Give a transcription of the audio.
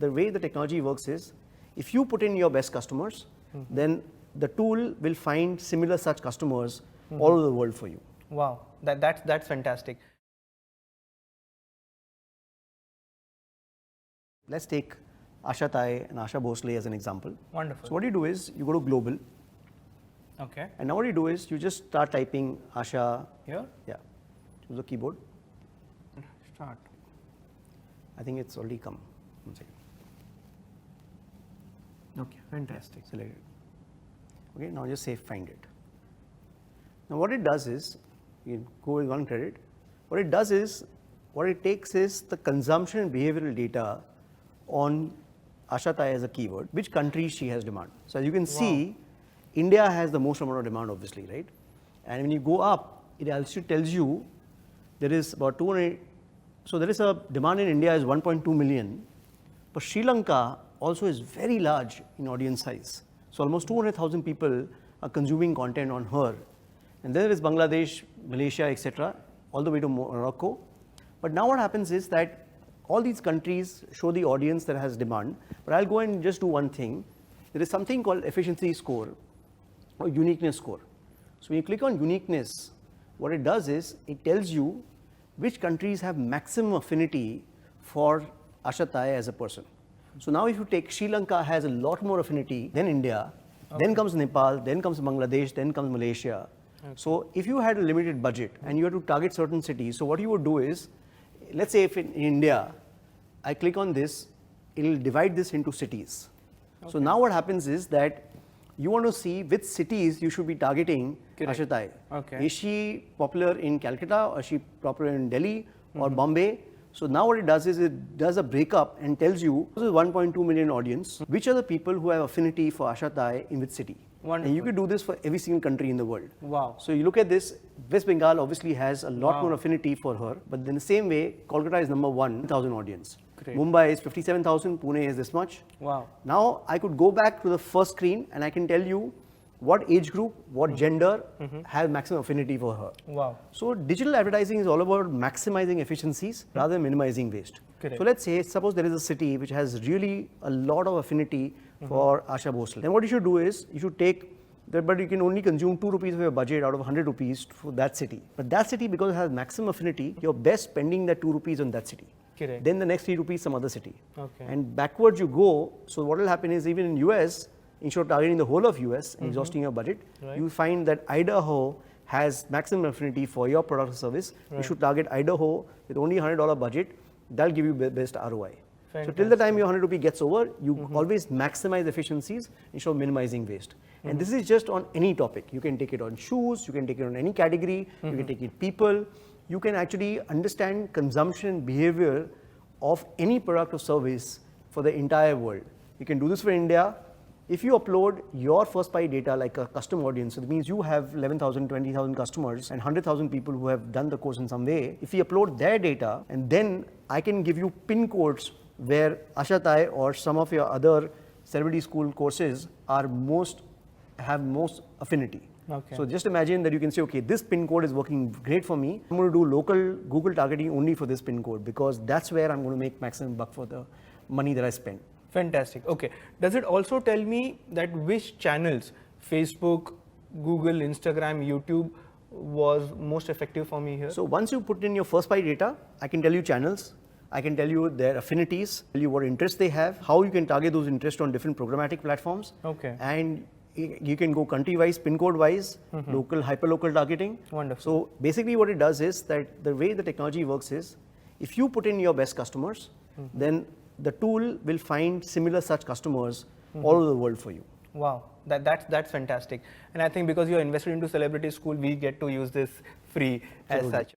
The way the technology works is, if you put in your best customers, then the tool will find similar such customers all over the world for you. Wow, that's fantastic. Let's take Asha and Asha Bhosle as an example. Wonderful. So what you do is, you go to global. Okay. And now what you do is, you just start typing Asha. Here? Yeah. Choose the keyboard. Start. I think it's already come. 1 second. Okay, fantastic. Select it. Okay, now just say find it. Now what it does is, you go with one credit. What it does is, what it takes is the consumption and behavioral data on Asha as a keyword, which country she has demand. So as you can see, India has the most amount of demand, obviously, right? And when you go up, it also tells you there is about 200. So there is a demand in India is 1.2 million, but Sri Lanka also is very large in audience size. So almost 200,000 people are consuming content on her. And then there is Bangladesh, Malaysia, etc., all the way to Morocco. But now what happens is that all these countries show the audience that has demand, but I'll go and just do one thing. There is something called efficiency score or uniqueness score. So when you click on uniqueness, what it does is, it tells you which countries have maximum affinity for Asha as a person. So now if you take Sri Lanka has a lot more affinity than India, then comes Nepal, then comes Bangladesh, then comes Malaysia. So if you had a limited budget and you had to target certain cities, so what you would do is, let's say if in India, I click on this, it will divide this into cities. So now what happens is that you want to see which cities you should be targeting Asha. Okay. Is she popular in Calcutta, or is she popular in Delhi or Bombay? So now what it does is, it does a breakup and tells you, this is 1.2 million audience, which are the people who have affinity for Asha in which city. Wonderful. And you could do this for every single country in the world. Wow. So you look at this, West Bengal obviously has a lot more affinity for her, but in the same way, Kolkata is number 1,000 audience. Great. Mumbai is 57,000, Pune is this much. Wow. Now I could go back to the first screen and I can tell you what age group, what gender have maximum affinity for her. Wow. So digital advertising is all about maximizing efficiencies rather than minimizing waste. Correct. So let's say, suppose there is a city which has really a lot of affinity for Asha Bhosle. Then what you should do is, you should take that, but you can only consume 2 rupees of your budget out of 100 rupees for that city. But that city, because it has maximum affinity, you're best spending that 2 rupees on that city. Correct. Then the next 3 rupees some other city. Okay. And backwards you go, so what will happen is, even in US, instead of targeting the whole of US and exhausting your budget, you find that Idaho has maximum affinity for your product or service. You should target Idaho with only $100 budget. That'll give you best ROI. So till the time your 100 rupee gets over, you always maximize efficiencies instead of minimizing waste. And this is just on any topic. You can take it on shoes, you can take it on any category, you can take it people. You can actually understand consumption behavior of any product or service for the entire world. You can do this for India. If you upload your first party data like a custom audience, so that means you have 11,000, 20,000 customers and 100,000 people who have done the course in some way. If you upload their data, and then I can give you pin codes where Asha or some of your other celebrity school courses are have most affinity. Okay. So just imagine that you can say, okay, this pin code is working great for me. I'm going to do local Google targeting only for this pin code, because that's where I'm going to make maximum buck for the money that I spend. Fantastic. Okay. Does it also tell me that which channels, Facebook, Google, Instagram, YouTube, was most effective for me here? So once you put in your first party data, I can tell you channels, I can tell you their affinities, tell you what interests they have, how you can target those interests on different programmatic platforms. Okay. And you can go country-wise, pin code-wise, local, hyper-local targeting. Wonderful. So basically what it does is that the way the technology works is, if you put in your best customers, then the tool will find similar such customers all over the world for you. Wow, that's fantastic. And I think because you're invested into celebrity school, we get to use this free as such.